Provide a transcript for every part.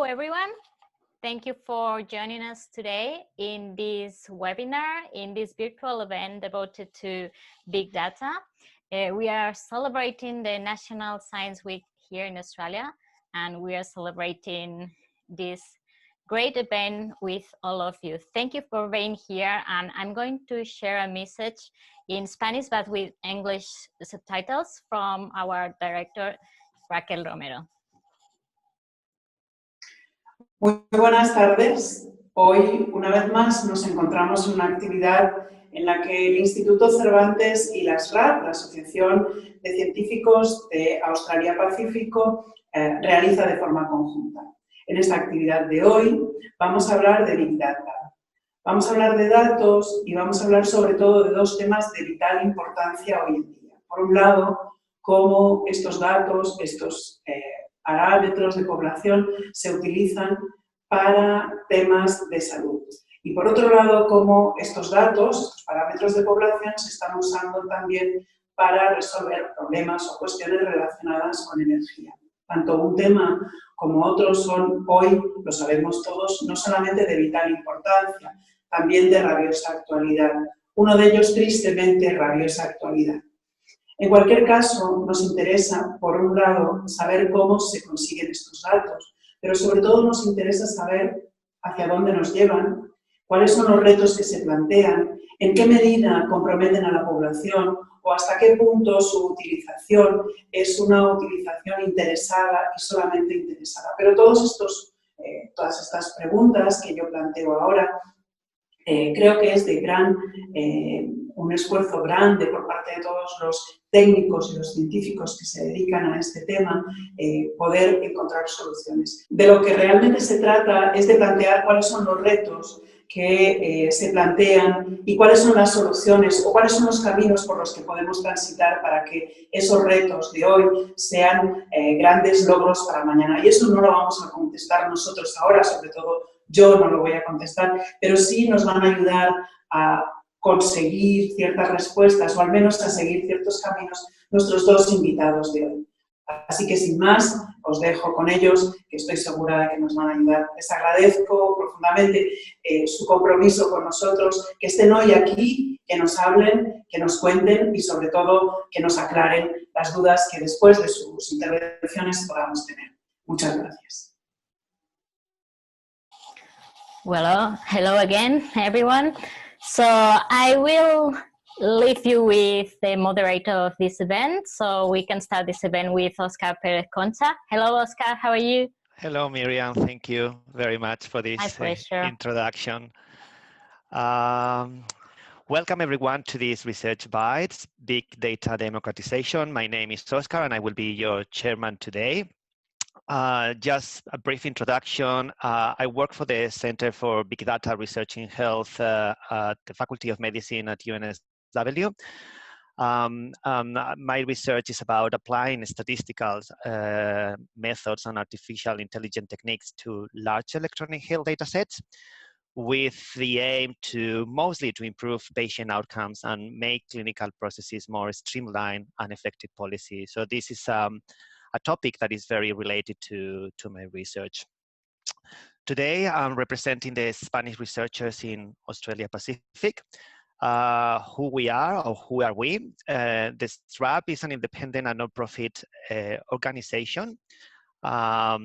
everyone. Thank you for joining us today in this webinar, in this virtual event devoted to big data. We are celebrating the National Science Week here in Australia, and we are celebrating this great event with all of you. Thank you for being here, and I'm going to share a message in Spanish but with English subtitles from our director, Raquel Romero. Muy buenas tardes. Hoy, una vez más, nos encontramos en una actividad en la que el Instituto Cervantes y la SRAP, la Asociación de Científicos de Australia-Pacífico, realiza de forma conjunta. En esta actividad de hoy vamos a hablar de Big Data. Vamos a hablar de datos y vamos a hablar sobre todo de dos temas de vital importancia hoy en día. Por un lado, cómo estos datos, estos parámetros de población se utilizan para temas de salud. Y por otro lado, cómo estos datos, estos parámetros de población se están usando también para resolver problemas o cuestiones relacionadas con energía. Tanto un tema como otros son hoy, lo sabemos todos, no solamente de vital importancia, también de rabiosa actualidad. Uno de ellos, tristemente, rabiosa actualidad. En cualquier caso, nos interesa, por un lado, saber cómo se consiguen estos datos, pero sobre todo nos interesa saber hacia dónde nos llevan, cuáles son los retos que se plantean, en qué medida comprometen a la población o hasta qué punto su utilización es una utilización interesada y solamente interesada. Pero todas estas preguntas que yo planteo ahora, creo que es de un esfuerzo grande por parte de todos los técnicos y los científicos que se dedican a este tema, poder encontrar soluciones. De lo que realmente se trata es de plantear cuáles son los retos que se plantean y cuáles son las soluciones o cuáles son los caminos por los que podemos transitar para que esos retos de hoy sean grandes logros para mañana. Y eso no lo vamos a contestar nosotros ahora, sobre todo yo no lo voy a contestar, pero sí nos van a ayudar a conseguir ciertas respuestas o al menos a seguir ciertos caminos nuestros dos invitados de hoy. Así que sin más, os dejo con ellos, que estoy segura de que nos van a ayudar. Les agradezco profundamente su compromiso con nosotros, que estén hoy aquí, que nos hablen, que nos cuenten y sobre todo que nos aclaren las dudas que después de sus intervenciones podamos tener. Muchas gracias. Well, hello again, everyone. So I will leave you with the moderator of this event, so we can start this event with Oscar Perez Concha. Hello, Oscar, how are you? Hello, Miriam. Thank you very much for this introduction. Welcome, everyone, to this Research Bites, Big Data Democratization. My name is Oscar, and I will be your chairman today. Just a brief introduction. I work for the Center for Big Data Research in Health at the Faculty of Medicine at UNSW. My research is about applying statistical methods and artificial intelligence techniques to large electronic health data sets with the aim to mostly to improve patient outcomes and make clinical processes more streamlined and effective policy. So this is a topic that is very related to my research. Today, I'm representing the Spanish researchers in Australia Pacific. Who we are, or who are we? The SRAP is an independent and non-profit organization that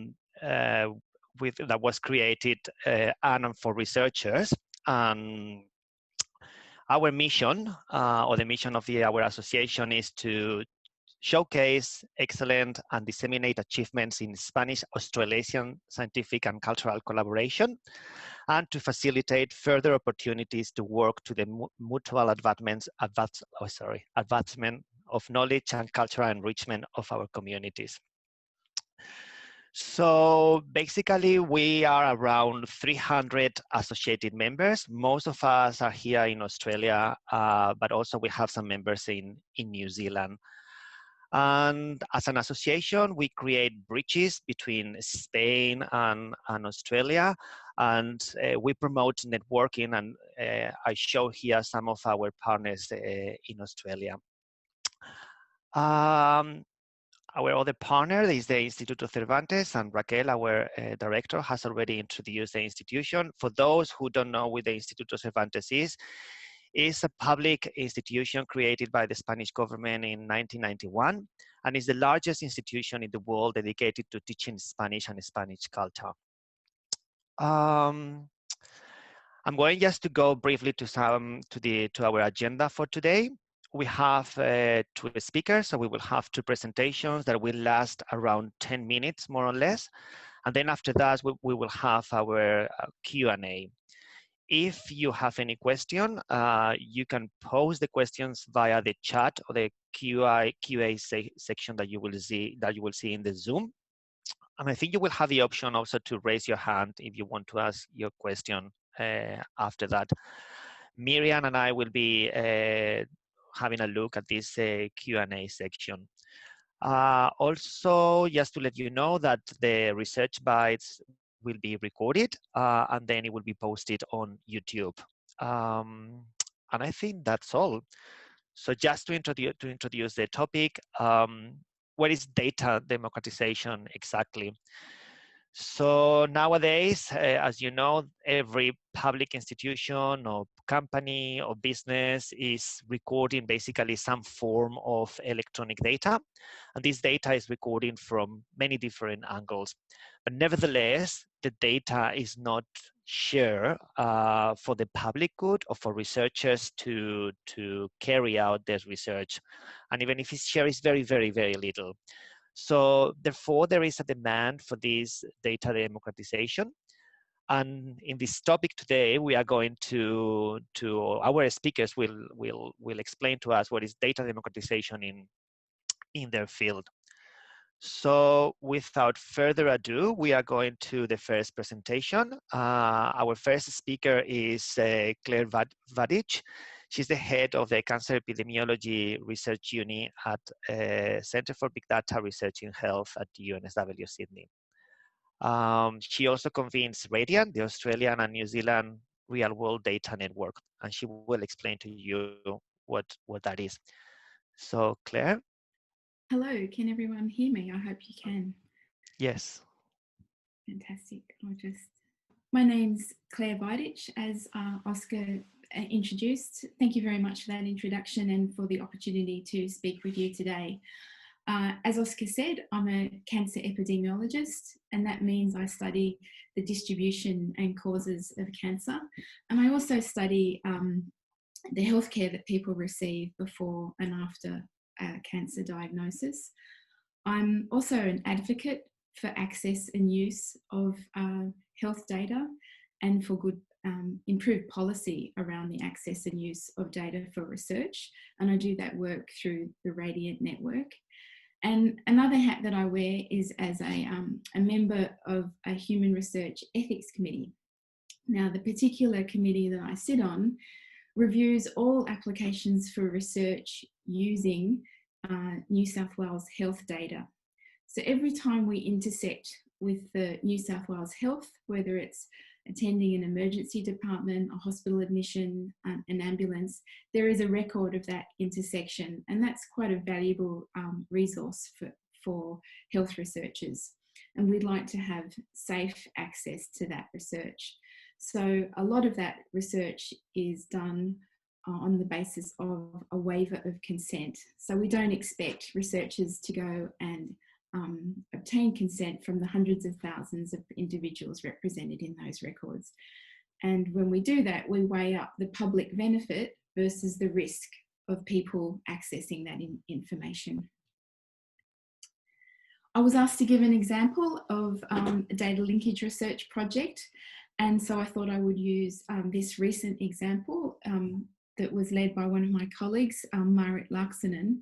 was created and for researchers. Our mission, or the mission of our association, is to showcase excellent and disseminate achievements in Spanish Australasian scientific and cultural collaboration, and to facilitate further opportunities to work to the mutual advancement of knowledge and cultural enrichment of our communities. So basically, we are around 300 associated members. Most of us are here in Australia, but also we have some members in New Zealand. And as an association, we create bridges between Spain and Australia, and we promote networking, and I show here some of our partners in Australia. Our other partner is the Instituto Cervantes, and Raquel, our director, has already introduced the institution. For those who don't know what the Instituto Cervantes is a public institution created by the Spanish government in 1991, and is the largest institution in the world dedicated to teaching Spanish and Spanish culture. I'm going just to go briefly to our agenda for today. We have two speakers, so we will have two presentations that will last around 10 minutes, more or less. And then after that, we will have our Q&A. If you have any question, you can post the questions via the chat or the QA section that you will see in the Zoom. And I think you will have the option also to raise your hand if you want to ask your question after that. Miriam and I will be having a look at this Q&A section. Also, just to let you know that the research bites will be recorded and then it will be posted on YouTube. And I think that's all. So just to introduce the topic, what is data democratization exactly? So nowadays, as you know, every public institution or company or business is recording basically some form of electronic data. And this data is recording from many different angles. But nevertheless, the data is not shared for the public good or for researchers to carry out their research. And even if it's shared, it's very, very, very little. So therefore, there is a demand for this data democratization. And in this topic today, we are going to our speakers will explain to us what is data democratization in their field. So without further ado, we are going to the first presentation. Our first speaker is Claire Vajdic. She's the head of the Cancer Epidemiology Research Unit at Center for Big Data Research in Health at UNSW Sydney. She also convenes Radiant, the Australian and New Zealand Real World Data Network, and she will explain to you what that is. So, Claire? Hello, can everyone hear me? I hope you can. Yes. Fantastic. My name's Claire Vajdic, as Oscar introduced. Thank you very much for that introduction and for the opportunity to speak with you today. As Oscar said, I'm a cancer epidemiologist, and that means I study the distribution and causes of cancer. And I also study the healthcare that people receive before and after cancer diagnosis. I'm also an advocate for access and use of health data and for good improved policy around the access and use of data for research. And I do that work through the Radiant network. And another hat that I wear is as a member of a human research ethics committee. Now, the particular committee that I sit on reviews all applications for research using New South Wales health data. So every time we intersect with the New South Wales Health, whether it's attending an emergency department, a hospital admission, an ambulance, there is a record of that intersection, and that's quite a valuable resource for health researchers. And we'd like to have safe access to that research. So a lot of that research is done on the basis of a waiver of consent. So we don't expect researchers to go and obtain consent from the hundreds of thousands of individuals represented in those records. And when we do that, we weigh up the public benefit versus the risk of people accessing that information. I was asked to give an example of a data linkage research project. And so I thought I would use this recent example that was led by one of my colleagues, Marit Laaksonen.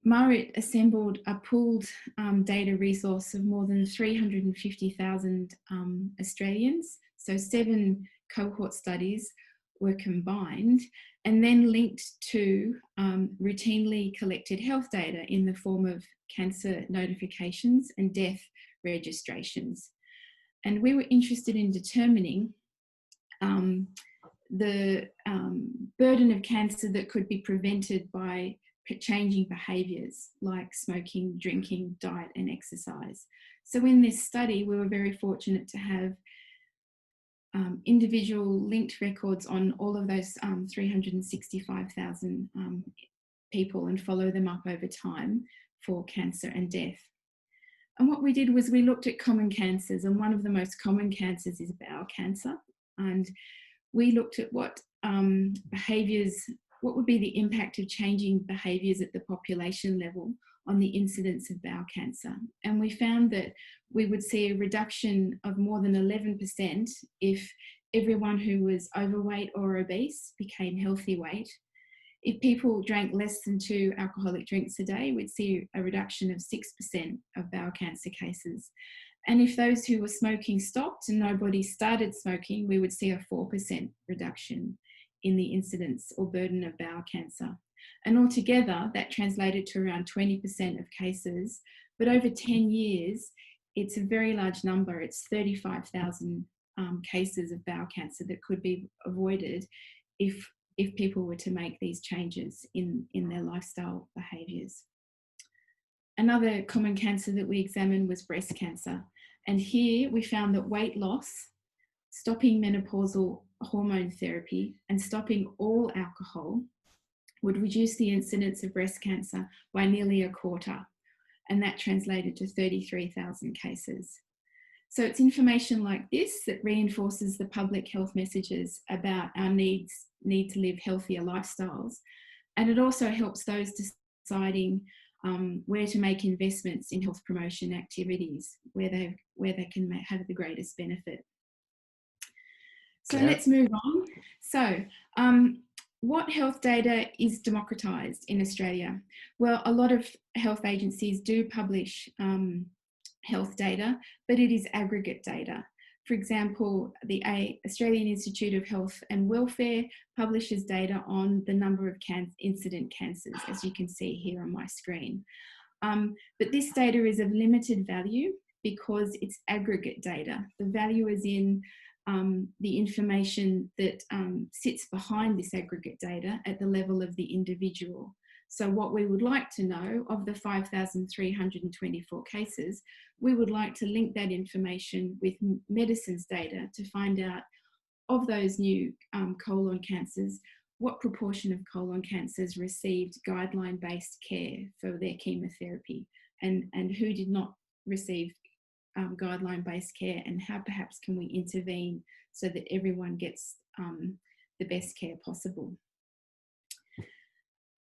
Marit assembled a pooled data resource of more than 350,000 Australians. So 7 cohort studies were combined and then linked to routinely collected health data in the form of cancer notifications and death registrations. And we were interested in determining the burden of cancer that could be prevented by changing behaviours like smoking, drinking, diet and exercise. So in this study, we were very fortunate to have individual linked records on all of those 365,000 people and follow them up over time for cancer and death. And what we did was we looked at common cancers, and one of the most common cancers is bowel cancer. And we looked at what behaviours, what would be the impact of changing behaviours at the population level on the incidence of bowel cancer. And we found that we would see a reduction of more than 11% if everyone who was overweight or obese became healthy weight. If people drank less than 2 alcoholic drinks a day, we'd see a reduction of 6% of bowel cancer cases. And if those who were smoking stopped and nobody started smoking, we would see a 4% reduction in the incidence or burden of bowel cancer. And altogether, that translated to around 20% of cases. But over 10 years, it's a very large number. It's 35,000 cases of bowel cancer that could be avoided if people were to make these changes in their lifestyle behaviours. Another common cancer that we examined was breast cancer. And here we found that weight loss, stopping menopausal hormone therapy and stopping all alcohol would reduce the incidence of breast cancer by nearly a quarter. And that translated to 33,000 cases. So it's information like this that reinforces the public health messages about our need to live healthier lifestyles. And it also helps those deciding where to make investments in health promotion activities, where they can have the greatest benefit. So Claire? Let's move on. So what health data is democratised in Australia? Well, a lot of health agencies do publish health data, but it is aggregate data. For example, the Australian Institute of Health and Welfare publishes data on the number of incident cancers, as you can see here on my screen. But this data is of limited value because it's aggregate data. The value is in the information that sits behind this aggregate data at the level of the individual. So what we would like to know of the 5,324 cases, we would like to link that information with medicines data to find out of those new colon cancers, what proportion of colon cancers received guideline-based care for their chemotherapy and who did not receive guideline-based care, and how perhaps can we intervene so that everyone gets the best care possible.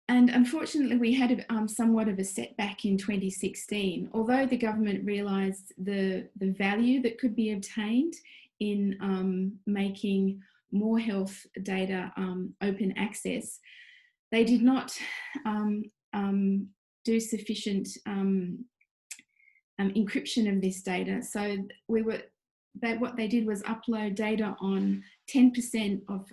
And unfortunately, we had somewhat of a setback in 2016. Although the government realised the value that could be obtained in making more health data open access, they did not do sufficient encryption of this data. So what they did was upload data on 10% of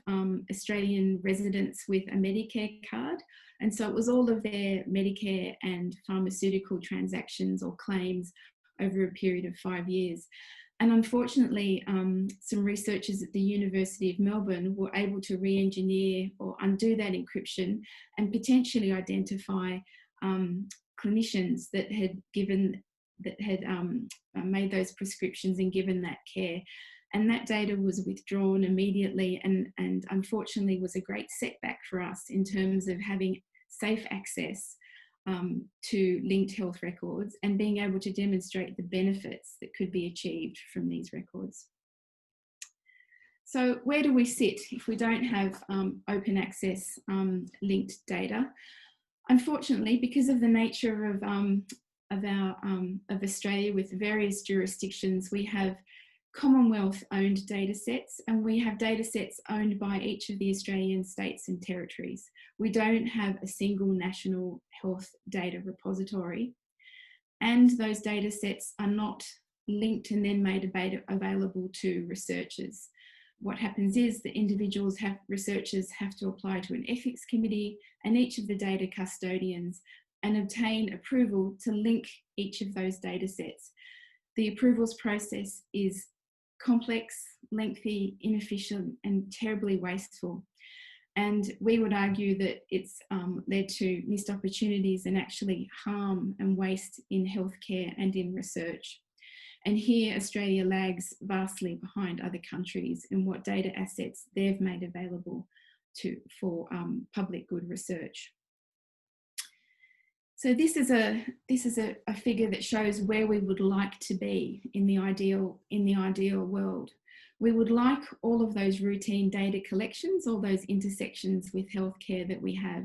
Australian residents with a Medicare card. And so it was all of their Medicare and pharmaceutical transactions or claims over a period of 5 years. And unfortunately, some researchers at the University of Melbourne were able to re-engineer or undo that encryption and potentially identify clinicians that had made those prescriptions and given that care. And that data was withdrawn immediately and unfortunately was a great setback for us in terms of having safe access to linked health records and being able to demonstrate the benefits that could be achieved from these records. So where do we sit if we don't have open access linked data? Unfortunately, because of the nature of Australia with various jurisdictions, we have Commonwealth-owned data sets and we have data sets owned by each of the Australian states and territories. We don't have a single national health data repository, and those data sets are not linked and then made available to researchers. What happens is that researchers have to apply to an ethics committee and each of the data custodians and obtain approval to link each of those data sets. The approvals process is complex, lengthy, inefficient, and terribly wasteful. And we would argue that it's led to missed opportunities and actually harm and waste in healthcare and in research. And here Australia lags vastly behind other countries in what data assets they've made available for public good research. So this is a figure that shows where we would like to be in the ideal world. We would like all of those routine data collections, all those intersections with healthcare that we have,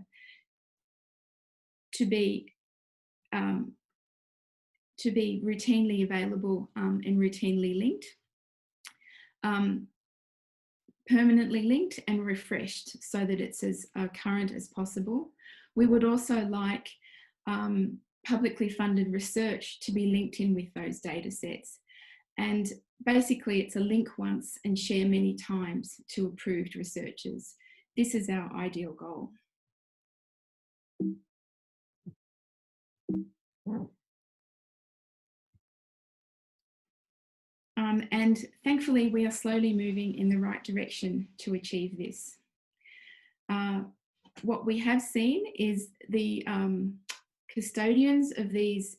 to be routinely available and routinely linked, permanently linked and refreshed so that it's as current as possible. We would also like publicly funded research to be linked in with those data sets. And basically it's a link once and share many times to approved researchers. This is our ideal goal. And thankfully we are slowly moving in the right direction to achieve this. What we have seen is the custodians of these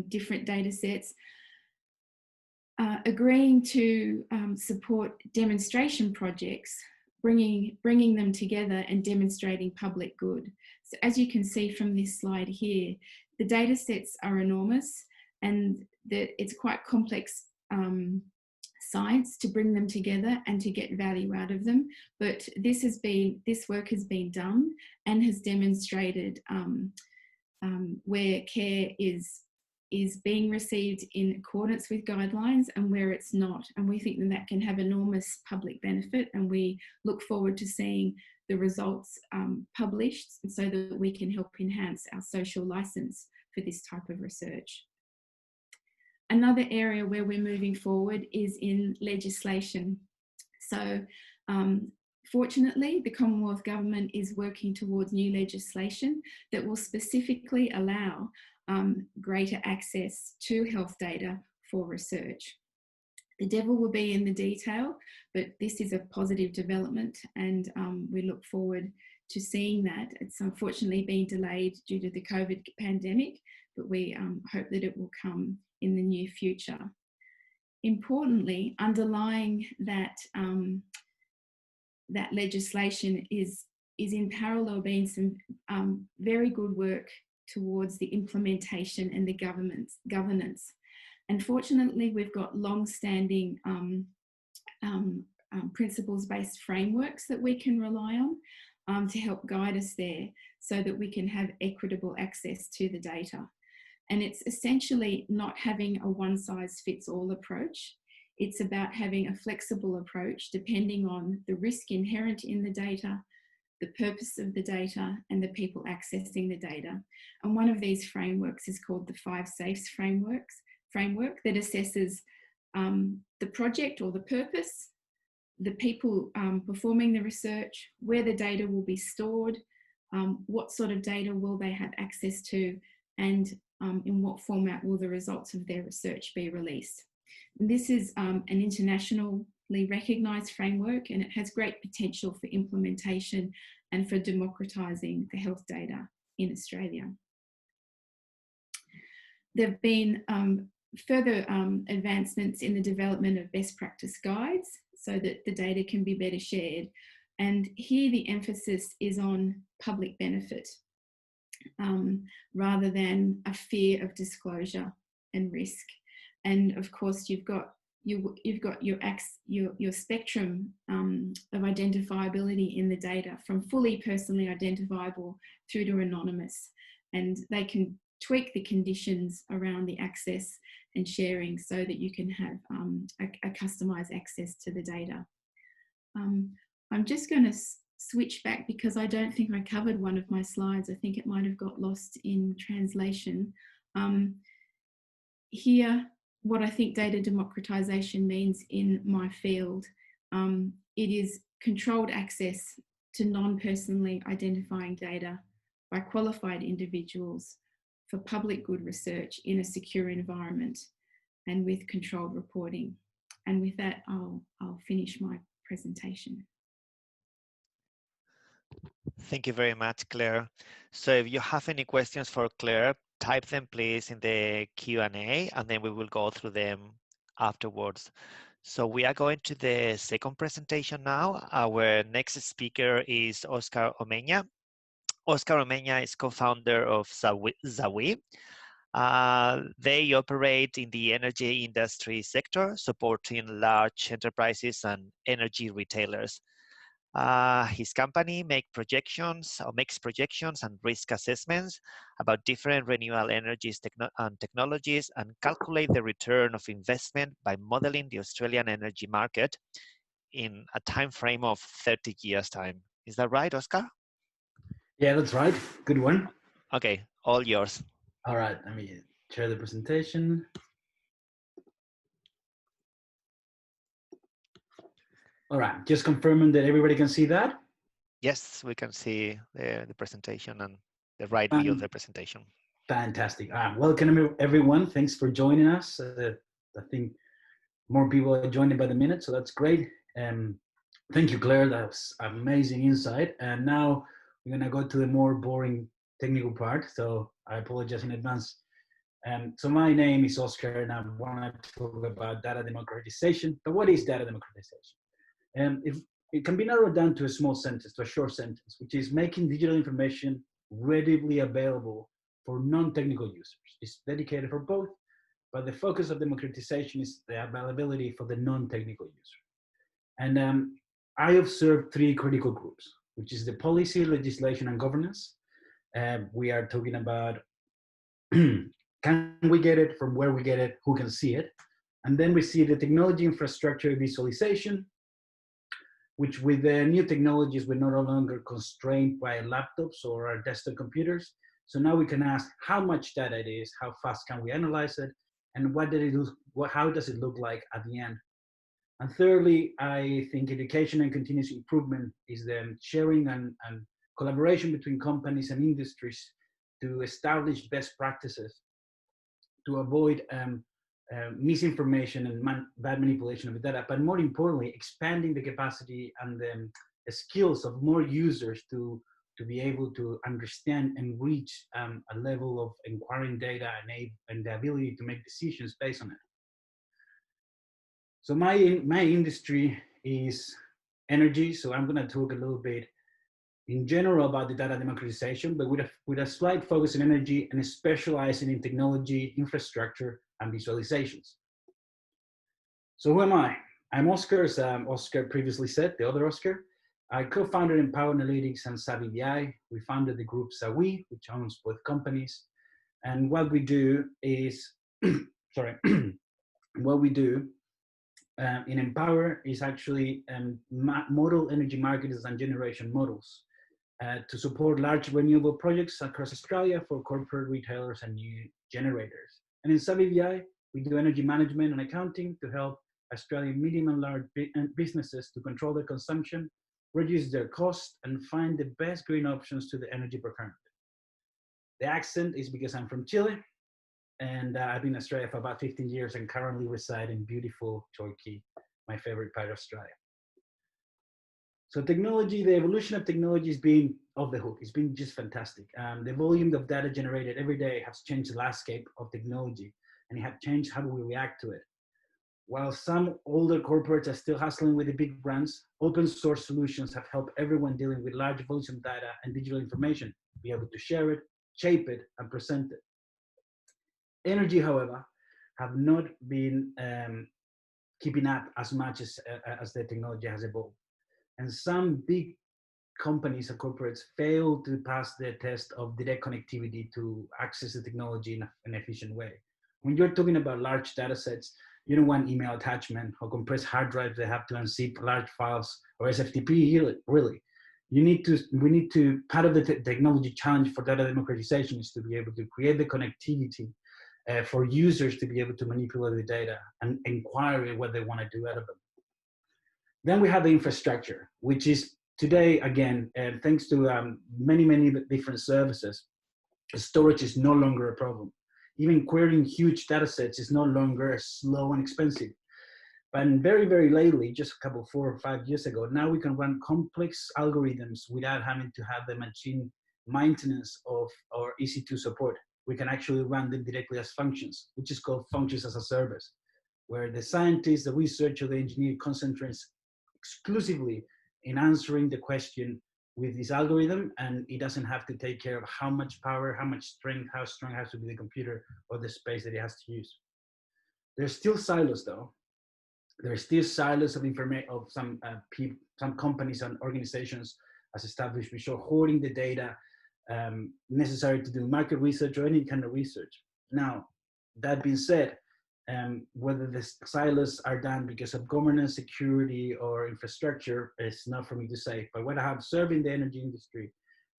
different data sets agreeing to support demonstration projects, bringing them together and demonstrating public good. So as you can see from this slide here, the data sets are enormous and it's quite complex science to bring them together and to get value out of them. But this work has been done and has demonstrated where care is being received in accordance with guidelines and where it's not. And we think that can have enormous public benefit, and we look forward to seeing the results published so that we can help enhance our social license for this type of research. Another area where we're moving forward is in legislation. So fortunately, the Commonwealth Government is working towards new legislation that will specifically allow greater access to health data for research. The devil will be in the detail, but this is a positive development, and we look forward to seeing that. It's unfortunately been delayed due to the COVID pandemic, but we hope that it will come in the near future. Importantly, underlying that, that legislation is in parallel being some very good work towards the implementation and the governance. Unfortunately, we've got long-standing principles-based frameworks that we can rely on to help guide us there so that we can have equitable access to the data. And it's essentially not having a one-size-fits-all approach. It's about having a flexible approach depending on the risk inherent in the data, the purpose of the data, and the people accessing the data. And one of these frameworks is called the 5 Safes framework that assesses the project or the purpose, the people performing the research, where the data will be stored, what sort of data will they have access to, and in what format will the results of their research be released. And this is an internationally recognised framework, and it has great potential for implementation and for democratising the health data in Australia. There have been further advancements in the development of best practice guides so that the data can be better shared. And here the emphasis is on public benefit rather than a fear of disclosure and risk. And of course, you've got your spectrum of identifiability in the data, from fully personally identifiable through to anonymous, and they can tweak the conditions around the access and sharing so that you can have a customized access to the data. I'm just going to switch back because I don't think I covered one of my slides. I think it might have got lost in translation. Here, what I think data democratization means in my field, it is controlled access to non-personally identifying data by qualified individuals for public good research in a secure environment and with controlled reporting. And with that, I'll finish my presentation. Thank you very much, Claire. So if you have any questions for Claire, type them please in the Q&A, and then we will go through them afterwards. So we are going to the second presentation now. Our next speaker is Oscar Omegna. Oscar Omegna is co-founder of Zawee. They operate in the energy industry sector, supporting large enterprises and energy retailers. His company makes projections and risk assessments about different renewable energies and technologies, and calculate the return of investment by modeling the Australian energy market in a time frame of 30 years time. Is that right, Oscar? Yeah, that's right. Good one. Okay, all yours. All right, let me share the presentation. All right, just confirming that everybody can see that. Yes, we can see the presentation and the right view of the presentation. Fantastic. Welcome everyone. Thanks for joining us. I think more people are joining by the minute, so that's great. Thank you, Claire. That's amazing insight. And now we're gonna go to the more boring technical part. So I apologize in advance. So my name is Oscar, and I want to talk about data democratization. But what is data democratization? It can be narrowed down to a small sentence, to a short sentence, which is making digital information readily available for non-technical users. It's dedicated for both, but the focus of democratization is the availability for the non-technical user. And I observed three critical groups, which is the policy, legislation, and governance. We are talking about can we get it, from where we get it, who can see it. And then we see the technology, infrastructure, visualization, which with the new technologies, we're no longer constrained by laptops or our desktop computers. So now we can ask how much data it is, how fast can we analyze it, and how does it look like at the end. And thirdly, I think education and continuous improvement is the sharing and collaboration between companies and industries to establish best practices to avoid misinformation and bad manipulation of the data, but more importantly, expanding the capacity and the skills of more users to be able to understand and reach a level of inquiring data and the ability to make decisions based on it. So my industry is energy, so I'm going to talk a little bit in general about the data democratization, but with a slight focus on energy and specializing in technology, infrastructure, and visualizations. So who am I? I'm Oscar, as Oscar previously said, the other Oscar. I co-founded Empower Analytics and Zawee. We founded the group Zawee, which owns both companies. And what we do is, what we do in Empower is actually model energy markets and generation models to support large renewable projects across Australia for corporate retailers and new generators. And in Zawee, we do energy management and accounting to help Australian medium and large businesses to control their consumption, reduce their costs, and find the best green options to the energy procurement. The accent is because I'm from Chile, and I've been in Australia for about 15 years and currently reside in beautiful Torquay, my favorite part of Australia. So technology, the evolution of technology has been off the hook. It's been just fantastic. The volume of data generated every day has changed the landscape of technology, and it has changed how we react to it. While some older corporates are still hustling with the big brands, open source solutions have helped everyone dealing with large volumes of data and digital information be able to share it, shape it, and present it. Energy, however, have not been keeping up as much as the technology has evolved. And some big companies and corporates fail to pass the test of direct connectivity to access the technology in an efficient way. When you're talking about large data sets, you don't want email attachment or compressed hard drives that have to unzip large files or SFTP, really. We need to, part of the technology challenge for data democratization is to be able to create the connectivity for users to be able to manipulate the data and inquire what they want to do out of them. Then we have the infrastructure, which is today, again, thanks to many different services, storage is no longer a problem. Even querying huge data sets is no longer slow and expensive. But very, very lately, just a couple, 4 or 5 years ago, now we can run complex algorithms without having to have the machine maintenance of or EC2 support. We can actually run them directly as functions, which is called functions as a service, where the scientist, the researcher, the engineer concentrates exclusively in answering the question with this algorithm, and it doesn't have to take care of how much power, how much strength, how strong has to be the computer or the space that it has to use. There's still silos though. There are still silos of information of some companies and organizations as established, which are hoarding the data necessary to do market research or any kind of research. Now, that being said, whether the silos are done because of governance, security, or infrastructure is not for me to say. But what I have observed in the energy industry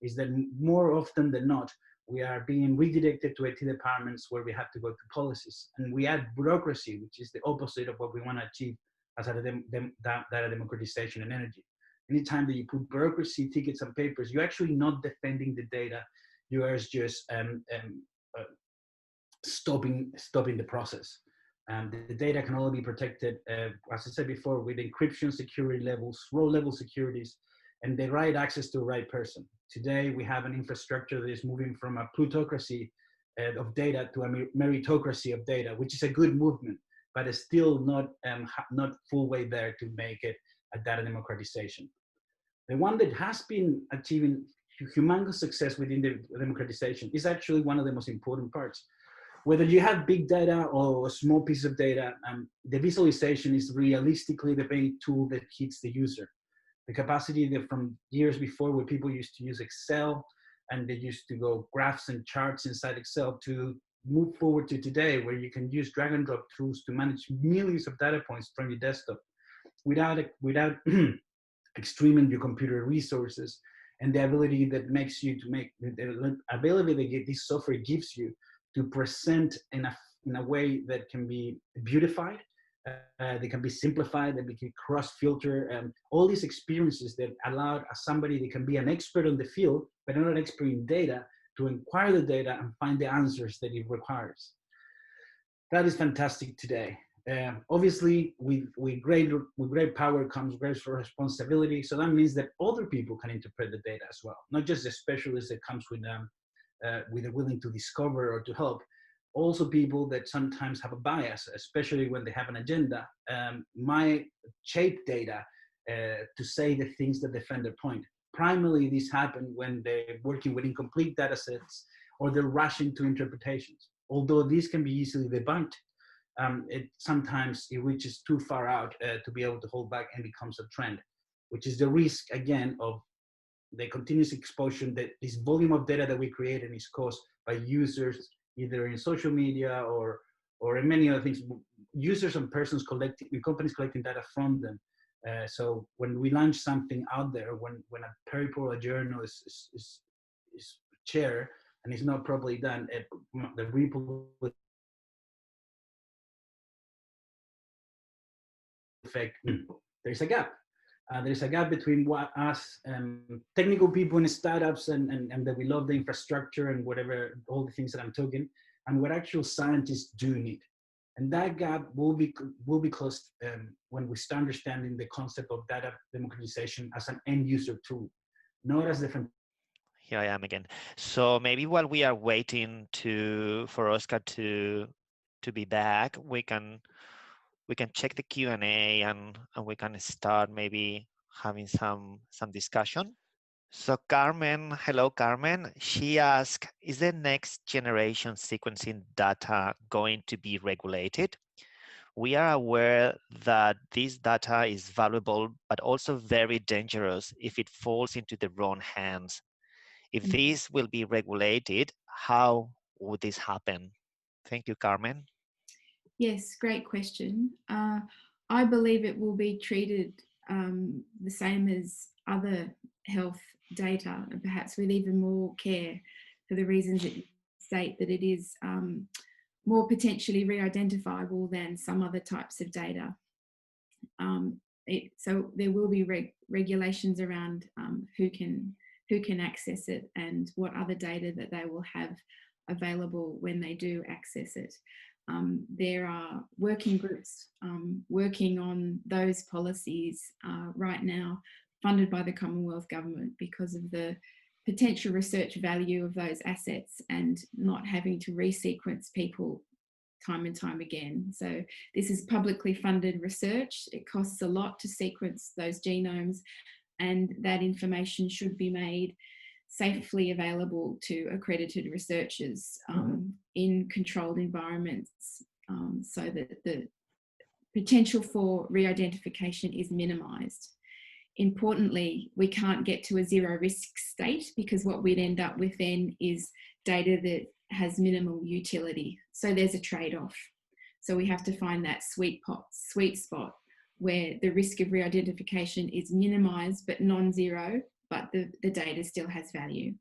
is that more often than not, we are being redirected to IT departments where we have to go to policies. And we add bureaucracy, which is the opposite of what we want to achieve as a data democratization in energy. Anytime that you put bureaucracy, tickets, and papers, you're actually not defending the data. You are just stopping the process. The data can only be protected, as I said before, with encryption security levels, row-level securities, and the right access to the right person. Today, we have an infrastructure that is moving from a plutocracy of data to a meritocracy of data, which is a good movement, but it's still not full way there to make it a data democratization. The one that has been achieving humongous success within the democratization is actually one of the most important parts. Whether you have big data or a small piece of data, the visualization is realistically the main tool that hits the user. The capacity that from years before where people used to use Excel and they used to go graphs and charts inside Excel to move forward to today where you can use drag and drop tools to manage millions of data points from your desktop without extreming your computer resources, and the ability that makes you to make the ability that this software gives you to present in a way that can be beautified, they can be simplified, that we can cross-filter, all these experiences that allowed somebody that can be an expert on the field, but not an expert in data, to inquire the data and find the answers that it requires. That is fantastic today. Obviously, with great power comes great responsibility. So that means that other people can interpret the data as well, not just the specialists that comes with the willing to discover or to help. Also people that sometimes have a bias, especially when they have an agenda, might shape data to say the things that defend their point. Primarily, this happens when they're working with incomplete data sets or they're rushing to interpretations. Although these can be easily debunked, sometimes it reaches too far out to be able to hold back and becomes a trend, which is the risk, again, of the continuous exposure that this volume of data that we create and is caused by users, either in social media or in many other things, users and persons collecting, companies collecting data from them. So when we launch something out there, when a paper or a journal is shared and it's not properly done, the ripple effect, there's a gap. There's a gap between what us technical people in startups and that we love the infrastructure and whatever, all the things that I'm talking, and what actual scientists do need. And that gap will be closed when we start understanding the concept of data democratization as an end user tool, not as the. Here I am again. So maybe while we are waiting for Oscar to be back, we can check the Q&A and we can start maybe having some discussion. So Carmen, hello Carmen. She asked, is the next generation sequencing data going to be regulated? We are aware that this data is valuable, but also very dangerous if it falls into the wrong hands. If this will be regulated, how would this happen? Thank you, Carmen. Yes, great question. I believe it will be treated the same as other health data, and perhaps with even more care, for the reasons that you state, that it is more potentially re-identifiable than some other types of data. So there will be regulations around who can access it and what other data that they will have available when they do access it. there are working groups working on those policies right now, funded by the Commonwealth Government, because of the potential research value of those assets and not having to resequence people time and time again. So this is publicly funded research. It costs a lot to sequence those genomes, and that information should be made safely available to accredited researchers in controlled environments, so that the potential for re-identification is minimised. Importantly, we can't get to a zero risk state, because what we'd end up with then is data that has minimal utility. So there's a trade-off. So we have to find that sweet spot where the risk of re-identification is minimised but non-zero, but the data still has value.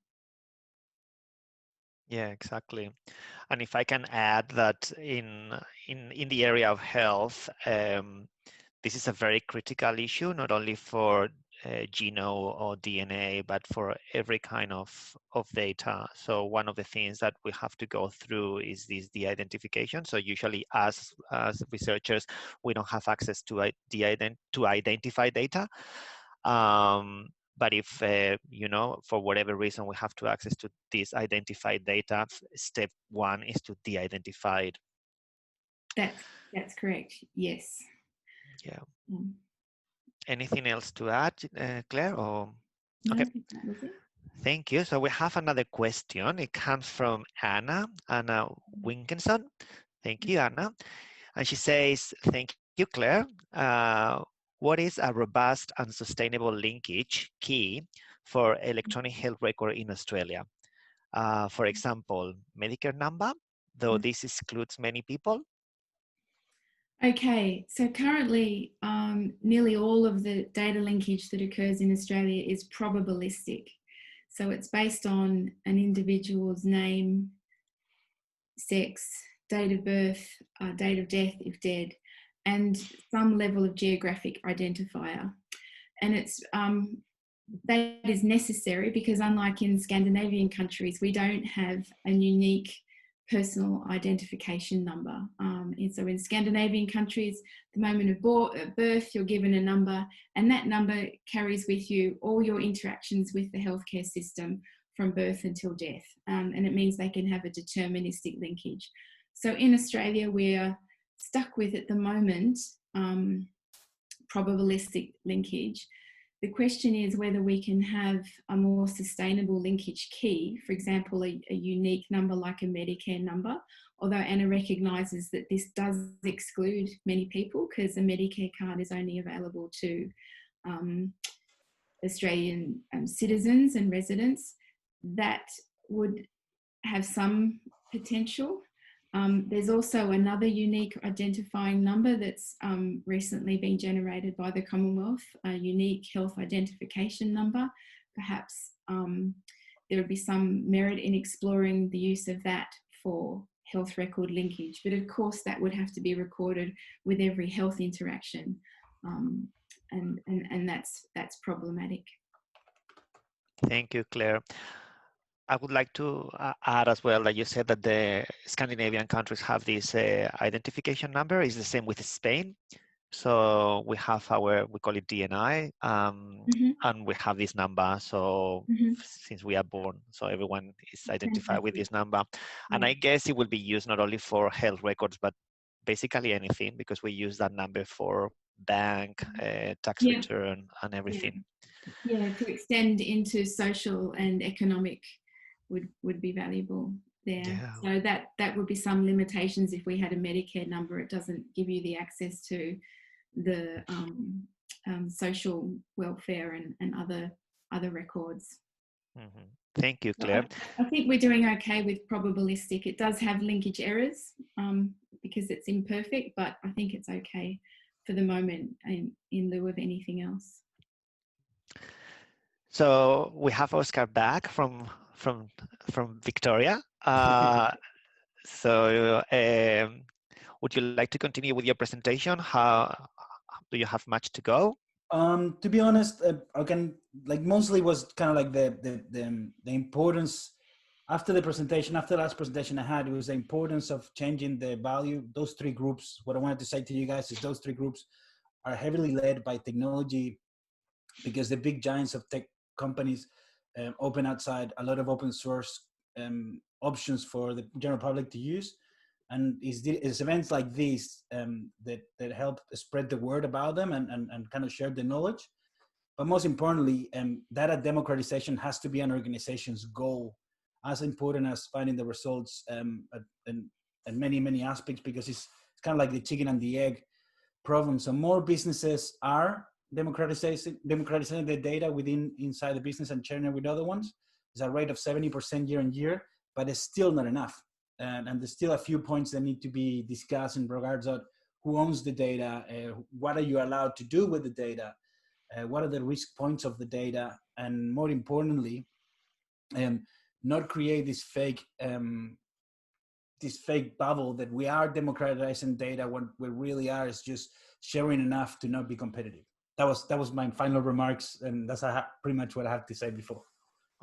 Yeah, exactly. And if I can add that in the area of health, this is a very critical issue, not only for genome or DNA, but for every kind of data. So one of the things that we have to go through is this de-identification. So usually as researchers, we don't have access to identify data. But if, you know, for whatever reason, we have to access to this identified data, step one is to de-identify it. That's correct, yes. Yeah. Anything else to add, Claire? Or No, okay. I think that was it. Thank you. So we have another question. It comes from Anna Winkinson. Thank you, Anna. And she says, thank you, Claire. What is a robust and sustainable linkage key for electronic health record in Australia? For example, Medicare number, though this excludes many people. Okay, so currently nearly all of the data linkage that occurs in Australia is probabilistic. So it's based on an individual's name, sex, date of birth, date of death if dead, and some level of geographic identifier. And it's that is necessary because, unlike in Scandinavian countries, we don't have a unique personal identification number. And so in Scandinavian countries, the moment of birth, you're given a number, and that number carries with you all your interactions with the healthcare system from birth until death. And it means they can have a deterministic linkage. So in Australia, we're stuck with, at the moment, probabilistic linkage. The question is whether we can have a more sustainable linkage key, for example, a unique number like a Medicare number, although Anna recognises that this does exclude many people because a Medicare card is only available to Australian citizens and residents. That would have some potential. There's also another unique identifying number that's recently been generated by the Commonwealth, a unique health identification number. Perhaps there would be some merit in exploring the use of that for health record linkage. But of course, that would have to be recorded with every health interaction. And that's problematic. Thank you, Claire. I would like to add as well that you said that the Scandinavian countries have this identification number. It's the same with Spain. So we have we call it DNI, and we have this number. So since we are born, so everyone is identified with this number. And I guess it will be used not only for health records, but basically anything, because we use that number for bank, tax return, and everything. Yeah, to extend into social and economic would be valuable there. Yeah. So that would be some limitations if we had a Medicare number. It doesn't give you the access to the social welfare and other records. Thank you, Claire. I think we're doing okay with probabilistic. It does have linkage errors because it's imperfect, but I think it's okay for the moment in lieu of anything else. So we have Oscar back from Victoria. So would you like to continue with your presentation? Do you have much to go? To be honest, I can mostly was kind of like the importance after the last presentation I had, it was the importance of changing the value. Those three groups, what I wanted to say to you guys is those three groups are heavily led by technology, because the big giants of tech companies open outside a lot of open source options for the general public to use. And it's events like these that help spread the word about them and kind of share the knowledge. But most importantly, data democratization has to be an organization's goal, as important as finding the results and many aspects, because it's kind of like the chicken and the egg problem. So more businesses are democratizing the data inside the business and sharing it with other ones. It's a rate of 70% year on year, but it's still not enough. And there's still a few points that need to be discussed in regards of who owns the data, what are you allowed to do with the data, what are the risk points of the data, and more importantly, not create this fake bubble that we are democratizing data when we really are is just sharing enough to not be competitive. That was my final remarks, and that's pretty much what I have to say before.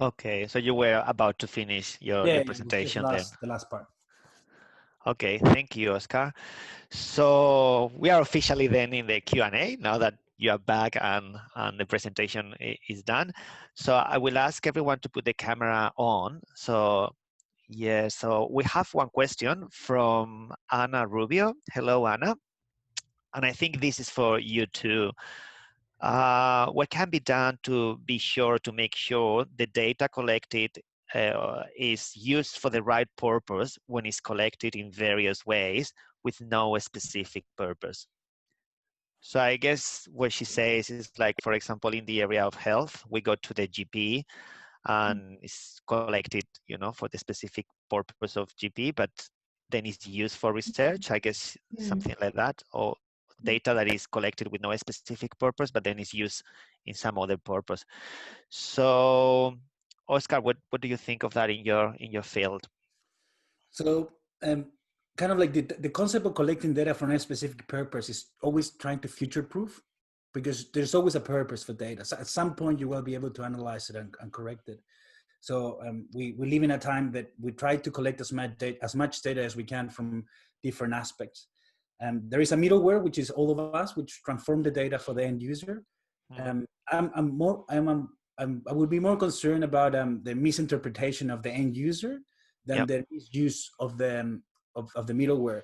Okay, so you were about to finish your presentation then. The last part. Okay, thank you, Oscar. So we are officially then in the Q&A now that you are back and the presentation is done. So I will ask everyone to put the camera on. So yeah, so we have one question from Ana Rubio. Hello, Ana. And I think this is for you too. What can be done to be sure to make sure the data collected is used for the right purpose when it's collected in various ways with no specific purpose? So I guess what she says is like, for example, in the area of health, we go to the GP and it's collected, you know, for the specific purpose of GP, but then it's used for research, I guess, something like that, or data that is collected with no specific purpose, but then is used in some other purpose. So, Oscar, what do you think of that in your field? So, kind of like the concept of collecting data for a specific purpose is always trying to future-proof, because there's always a purpose for data. So at some point, you will be able to analyze it and correct it. So we live in a time that we try to collect as much data as we can from different aspects. There is a middleware, which is all of us, which transform the data for the end user. I would be more concerned about the misinterpretation of the end user than the misuse of the middleware.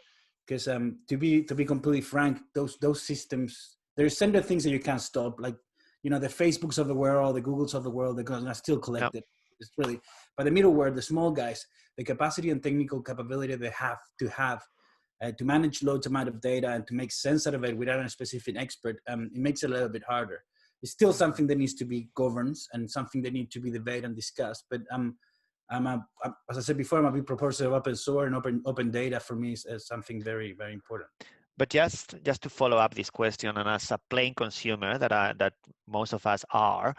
Because to be completely frank, those systems, there's certain things that you can't stop, like, you know, the Facebooks of the world, the Googles of the world, they're gonna still collect it. It's really, but the middleware, the small guys, the capacity and technical capability they have to manage loads amount of data and to make sense out of it without a specific expert, it makes it a little bit harder. It's still something that needs to be governed and something that needs to be debated and discussed. But as I said before, I'm a big proposer of open source, and open data for me is something very, very important. But just to follow up this question, and as a plain consumer that most of us are,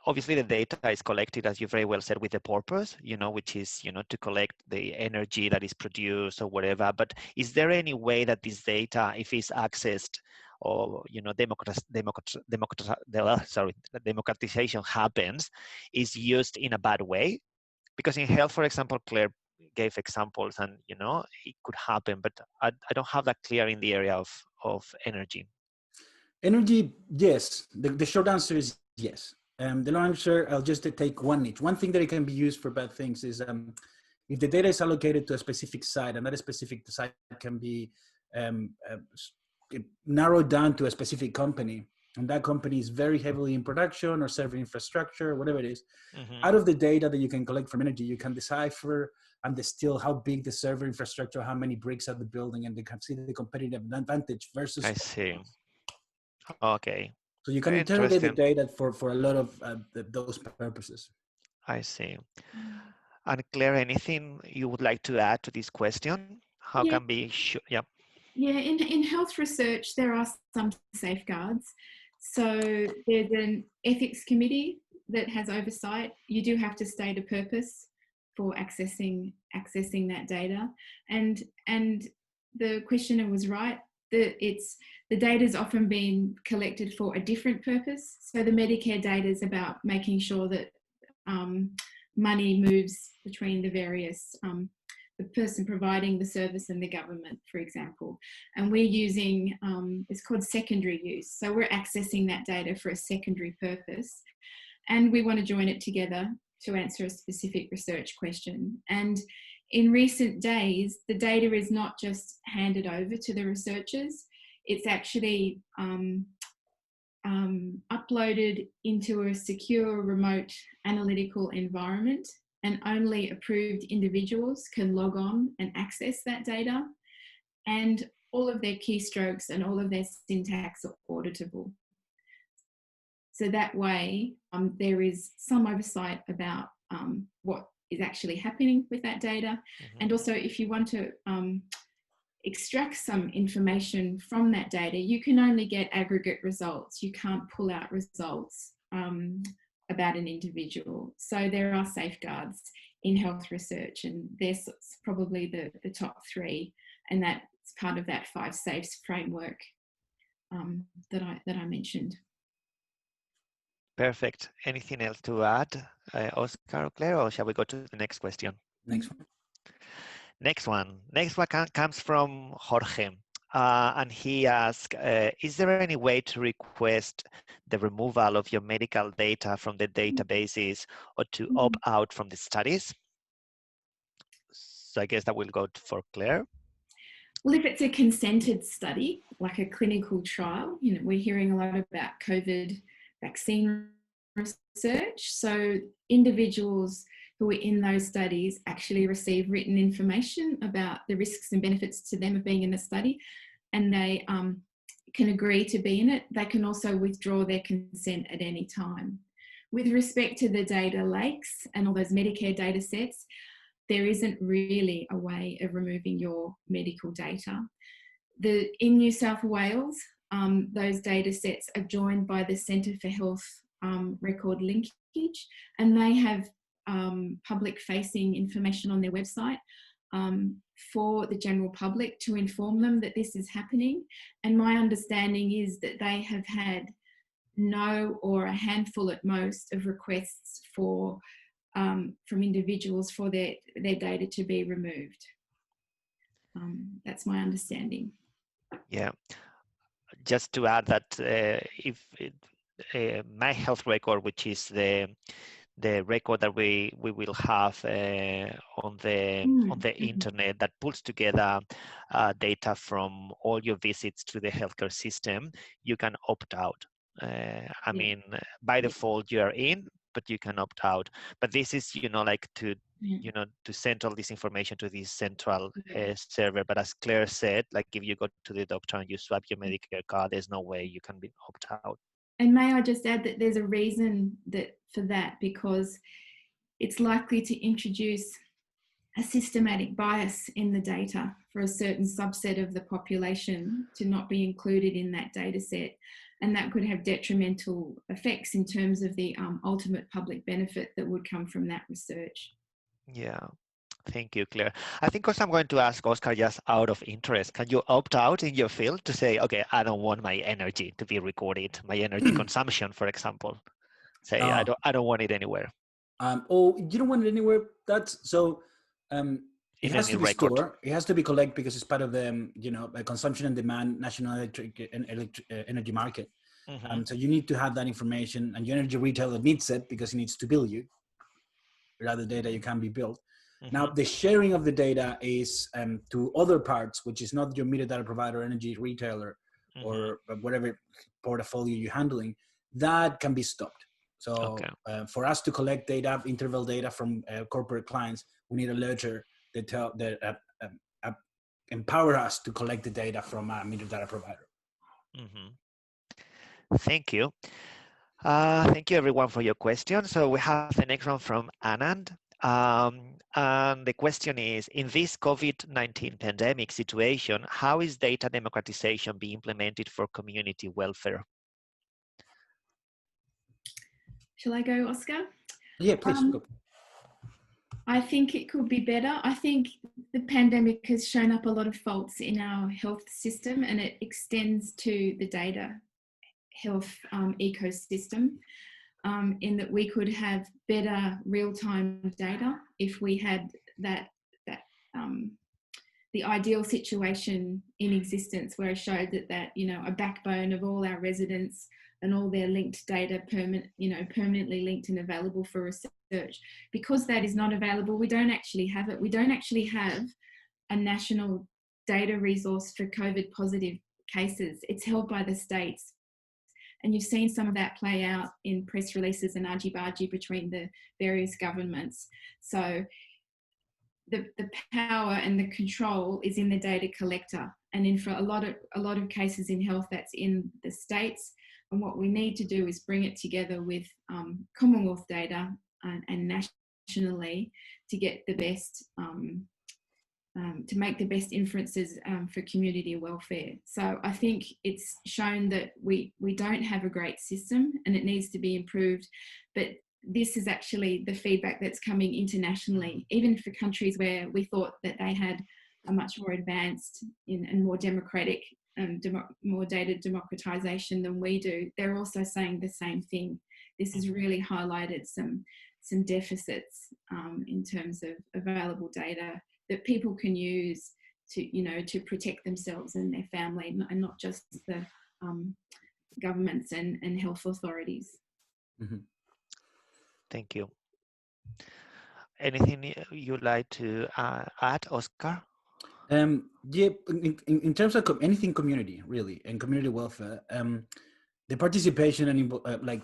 obviously the data is collected, as you very well said, with a purpose, you know, which is, you know, to collect the energy that is produced or whatever. But is there any way that this data, if it's accessed, or, you know, democratization happens, is used in a bad way? Because in health, for example, Claire gave examples, and, you know, it could happen, but I don't have that clear in the area of energy. Energy, yes. The short answer is yes. The long answer, I'll just take one niche. One thing that it can be used for bad things is if the data is allocated to a specific site, and that specific site can be narrowed down to a specific company, and that company is very heavily in production or server infrastructure, whatever it is. Out of the data that you can collect from energy, you can decipher and distill how big the server infrastructure, how many bricks are the building, and they can see the competitive advantage versus. I see. Okay. So you can interrogate the data for a lot of those purposes. I see. And Claire, anything you would like to add to this question? How can be sure? Yeah. Yeah, in health research, there are some safeguards. So there's an ethics committee that has oversight. You do have to state a purpose for accessing that data. And the questioner was right, that the data is often being collected for a different purpose. So the Medicare data is about making sure that money moves between the various, the person providing the service and the government, for example. And we're using, it's called secondary use. So we're accessing that data for a secondary purpose. And we want to join it together to answer a specific research question. And in recent days, the data is not just handed over to the researchers, it's actually uploaded into a secure remote analytical environment, and only approved individuals can log on and access that data, and all of their keystrokes and all of their syntax are auditable. So that way there is some oversight about what is actually happening with that data. And also, if you want to extract some information from that data, you can only get aggregate results. You can't pull out results about an individual. So there are safeguards in health research, and there's probably the top 3, and that's part of that 5 safes framework that I mentioned. Perfect. Anything else to add, Oscar or Claire, or shall we go to the next question? Next one. Next one comes from Jorge, and he asks, is there any way to request the removal of your medical data from the databases or to opt out from the studies? So I guess that will go for Claire. Well, if it's a consented study, like a clinical trial, you know, we're hearing a lot about COVID vaccine research. So individuals who are in those studies actually receive written information about the risks and benefits to them of being in the study, and they can agree to be in it. They can also withdraw their consent at any time. With respect to the data lakes and all those Medicare data sets, there isn't really a way of removing your medical data. In New South Wales, those data sets are joined by the Centre for Health Record Linkage, and they have public-facing information on their website for the general public to inform them that this is happening. And my understanding is that they have had no or a handful at most of requests for from individuals for their data to be removed. That's my understanding. Yeah, just to add that my health record, which is the record that we will have on the internet that pulls together data from all your visits to the healthcare system, you can opt out. I mean, by default you are in, but you can opt out. But this is, you know, like to send all this information to this central server. But as Claire said, like if you go to the doctor and you swap your Medicare card, there's no way you can opt out. And may I just add that there's a reason for that, because it's likely to introduce a systematic bias in the data for a certain subset of the population to not be included in that data set. And that could have detrimental effects in terms of the ultimate public benefit that would come from that research. Yeah, thank you, Claire. I think also I'm going to ask Oscar, just out of interest, can you opt out in your field to say, okay, I don't want my energy to be recorded, my energy consumption, for example? Say, I don't want it anywhere. Oh, you don't want it anywhere? That's so. It has to be stored. It has to be collected because it's part of the consumption and demand national energy market. So you need to have that information, and your energy retailer needs it because he needs to bill you. Without the data, you can't be billed. Now, the sharing of the data is to other parts, which is not your metadata provider, energy retailer, or whatever portfolio you're handling. That can be stopped. So for us to collect data, interval data from corporate clients, we need a ledger that empower us to collect the data from a metadata provider. Thank you. Thank you everyone for your questions. So we have the next one from Anand. And the question is, in this COVID-19 pandemic situation, how is data democratization being implemented for community welfare? Shall I go, Oscar? Yeah, please go. I think it could be better. I think the pandemic has shown up a lot of faults in our health system, and it extends to the data health ecosystem. in that we could have better real-time data if we had the ideal situation in existence, where it showed that a backbone of all our residents and all their linked data permanently linked and available for research. Because that is not available, we don't actually have it. We don't actually have a national data resource for COVID positive cases. It's held by the states. And you've seen some of that play out in press releases and argy-bargy between the various governments. So the power and the control is in the data collector, and for a lot of cases in health, that's in the states. And what we need to do is bring it together with Commonwealth data and nationally to get the best, to make the best inferences for community welfare. So I think it's shown that we don't have a great system and it needs to be improved, but this is actually the feedback that's coming internationally, even for countries where we thought that they had a much more advanced and more democratic more data democratization than we do. They're also saying the same thing. This has really highlighted some deficits in terms of available data that people can use to protect themselves and their family, and not just the governments and health authorities. Mm-hmm. Thank you. Anything you'd like to add, Oscar? Yeah, in terms of anything community, really, and community welfare, the participation and like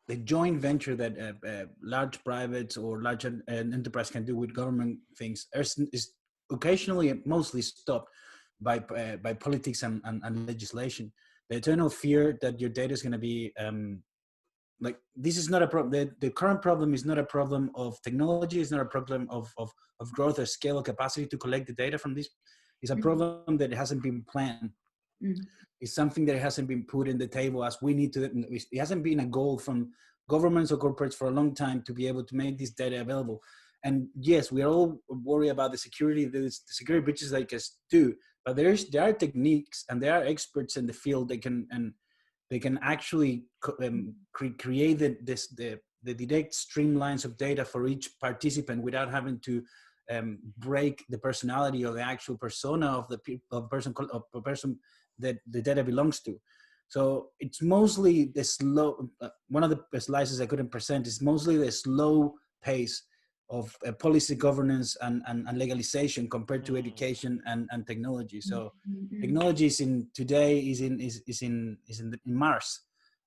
the joint venture that large privates or large enterprise can do with government things is occasionally, mostly stopped by politics and legislation. The eternal fear that your data is going to be like, this is not a problem. The current problem is not a problem of technology. It's not a problem of growth or scale or capacity to collect the data from this. It's a problem that hasn't been planned. It's something that hasn't been put in the table as we need to. It hasn't been a goal from governments or corporates for a long time to be able to make this data available. And yes, we are all worried about the security. The security breaches like us do, but there are techniques and there are experts in the field that can actually create the direct streamlines of data for each participant without having to break the personality or the actual persona of the person that the data belongs to. So it's mostly the slow, one of the slices I couldn't present is mostly the slow pace of policy governance and legalization compared to education and technology. So technology is in Mars,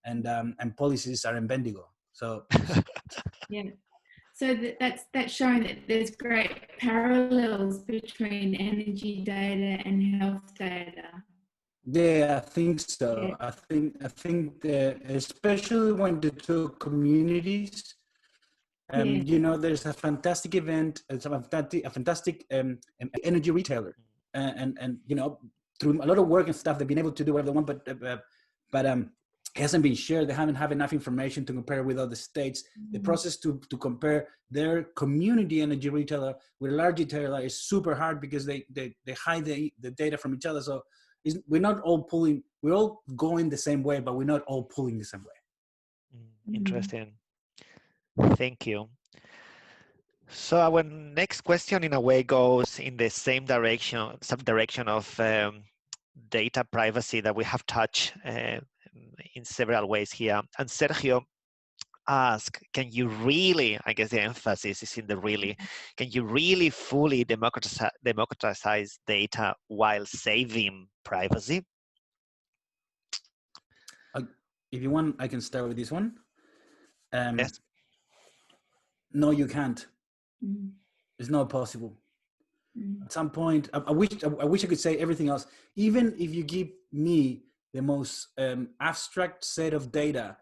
and policies are in Bendigo. So yeah, so that's showing that there's great parallels between energy data and health data. Yeah, I think so. Yeah. I think that especially when the two communities. There's a fantastic event. It's a fantastic energy retailer, and through a lot of work and stuff, they've been able to do whatever they want, but it hasn't been shared. They haven't have enough information to compare with other states. The process to compare their community energy retailer with a large retailer is super hard because they hide the data from each other. So we're not all pulling. We're all going the same way, but we're not all pulling the same way. Interesting. Thank you. So our next question, in a way, goes in the same direction, of data privacy that we have touched in several ways here. And Sergio asked, can you really, I guess the emphasis is in the really, can you really fully democratize data while saving privacy? If you want, I can start with this one. Yes. No, you can't. It's not possible. At some point, I wish I could say everything else. Even if you give me the most abstract set of data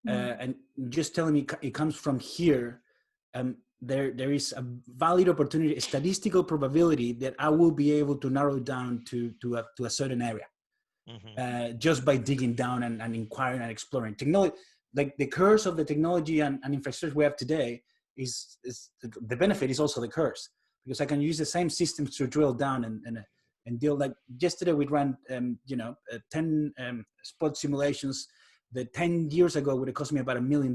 and just telling me it comes from here, there is a valid opportunity, a statistical probability that I will be able to narrow it down to a certain area just by digging down and inquiring and exploring. Technology, like the curse of the technology and infrastructure we have today, is the benefit is also the curse, because I can use the same systems to drill down and deal. Like yesterday we ran 10 spot simulations that 10 years ago would have cost me about $1 million.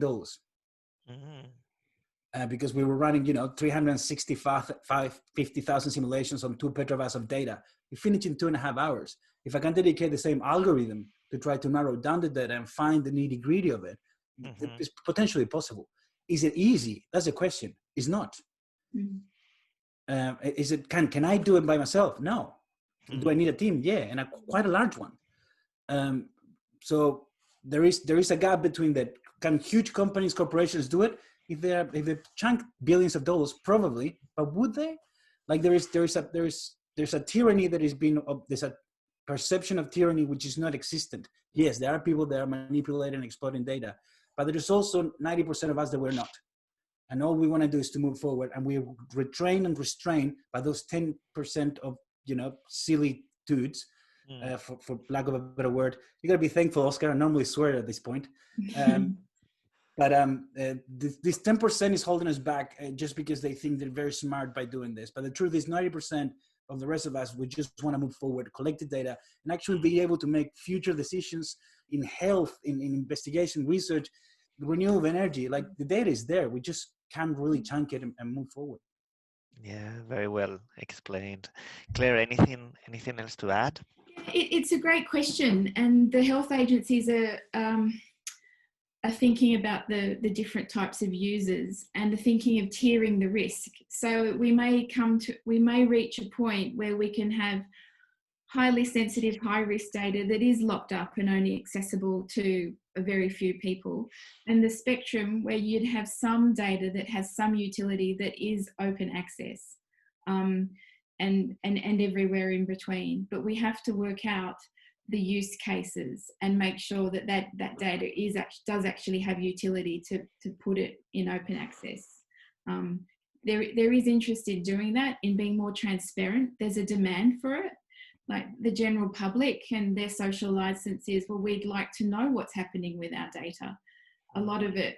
Because we were running, 350,000 simulations on 2 petabytes of data. We finished in 2.5 hours. If I can dedicate the same algorithm to try to narrow down the data and find the nitty gritty of it, it's potentially possible. Is it easy? That's the question. It's not. Is it? Can I do it by myself? No. Do I need a team? Yeah, and quite a large one. So there is a gap between that. Can huge companies, corporations do it? If they chunk billions of dollars, probably. But would they? Like there's a tyranny that is being, there's a perception of tyranny which is not existent. Yes, there are people that are manipulating and exploiting data, but there is also 90% of us that we're not. And all we want to do is to move forward, and we retrain and restrain by those 10% of, silly dudes, for lack of a better word. You got to be thankful, Oscar. I normally swear at this point. But this 10% is holding us back just because they think they're very smart by doing this. But the truth is 90% of the rest of us, we just want to move forward, collect the data, and actually be able to make future decisions in health, in investigation, research, renewable energy. Like the data is there. We just can't really chunk it and move forward. Yeah, very well explained. Claire, anything else to add? It's a great question, and the health agencies are thinking about the different types of users and the thinking of tiering the risk. So we may reach a point where we can have highly sensitive, high risk data that is locked up and only accessible to a very few people, and the spectrum where you'd have some data that has some utility that is open access, and everywhere in between. But we have to work out the use cases and make sure that data does actually have utility to put it in open access. There is interest in doing that, in being more transparent. There's a demand for it. Like the general public and their social license is, well, we'd like to know what's happening with our data. A lot of it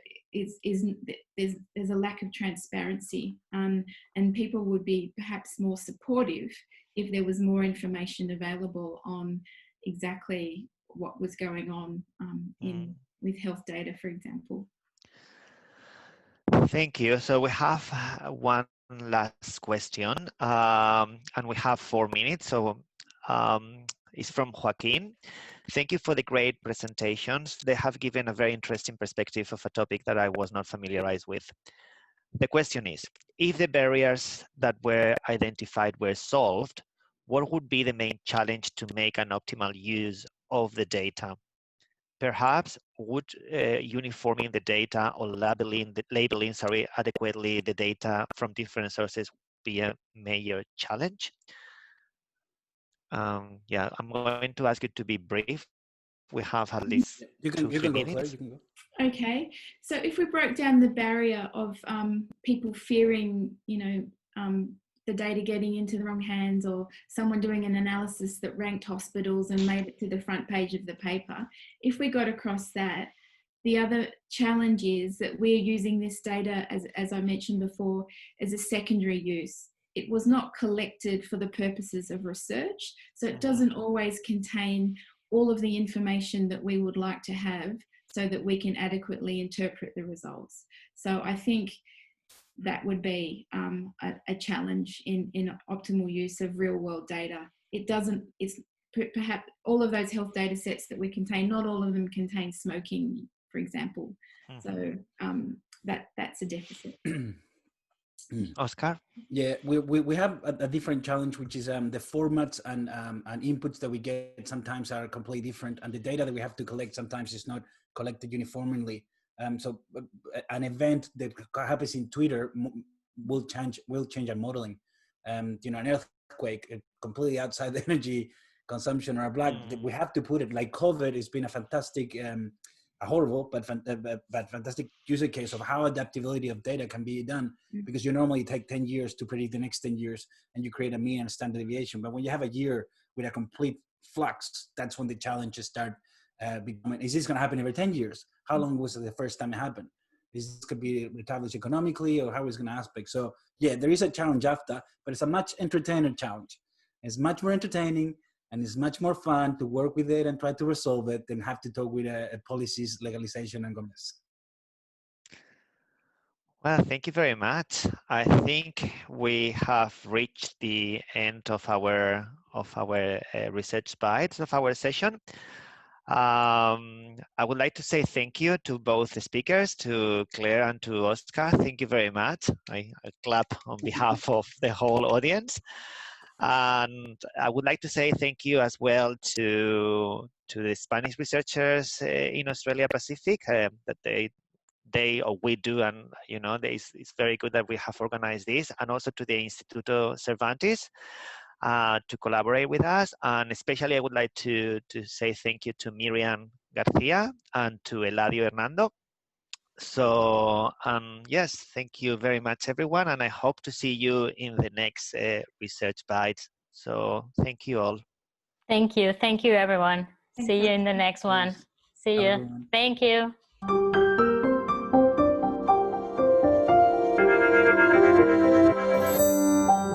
there's a lack of transparency, and people would be perhaps more supportive if there was more information available on exactly what was going on with health data, for example. Thank you. So we have one last question, and we have 4 minutes. So it's from Joaquin. Thank you for the great presentations. They have given a very interesting perspective of a topic that I was not familiarized with. The question is, if the barriers that were identified were solved, what would be the main challenge to make an optimal use of the data? Perhaps would uniforming the data or labeling adequately the data from different sources be a major challenge? Yeah, I'm going to ask you to be brief. We have at least you can 2-3 minutes. You can go. Okay, so if we broke down the barrier of people fearing, the data getting into the wrong hands, or someone doing an analysis that ranked hospitals and made it to the front page of the paper, if we got across that, the other challenge is that we're using this data, as I mentioned before, as a secondary use. It was not collected for the purposes of research, so it doesn't always contain all of the information that we would like to have so that we can adequately interpret the results. So I think that would be a challenge in optimal use of real world data. It's perhaps all of those health data sets that we contain, not all of them contain smoking, for example. So that's a deficit. Oscar? Yeah, we have a different challenge, which is the formats and inputs that we get sometimes are completely different, and the data that we have to collect sometimes is not collected uniformly. So an event that happens in Twitter will change our modeling. An earthquake completely outside the energy consumption or a black, we have to put it like COVID has been a fantastic, a horrible but fantastic user case of how adaptability of data can be done, because you normally take 10 years to predict the next 10 years and you create a mean and standard deviation. But when you have a year with a complete flux, that's when the challenges start becoming, is this going to happen every 10 years? How long was it the first time it happened? Is this could be established economically, or how is it going to aspect? So yeah, there is a challenge after, but it's a much entertaining challenge. It's much more entertaining. And it's much more fun to work with it and try to resolve it than have to talk with policies, legalization, and governments. Well, thank you very much. I think we have reached the end of our research bites of our session. I would like to say thank you to both the speakers, to Claire and to Oscar. Thank you very much. I clap on behalf of the whole audience. And I would like to say thank you as well to the Spanish researchers in Australia Pacific that they or we do, and you know, it's very good that we have organized this, and also to the Instituto Cervantes to collaborate with us. And especially I would like to say thank you to Miriam Garcia and to Eladio Hernando. So yes, thank you very much everyone, and I hope to see you in the next Research Bites. So thank you all. Thank you everyone. See you in the next one. See you. Thank you.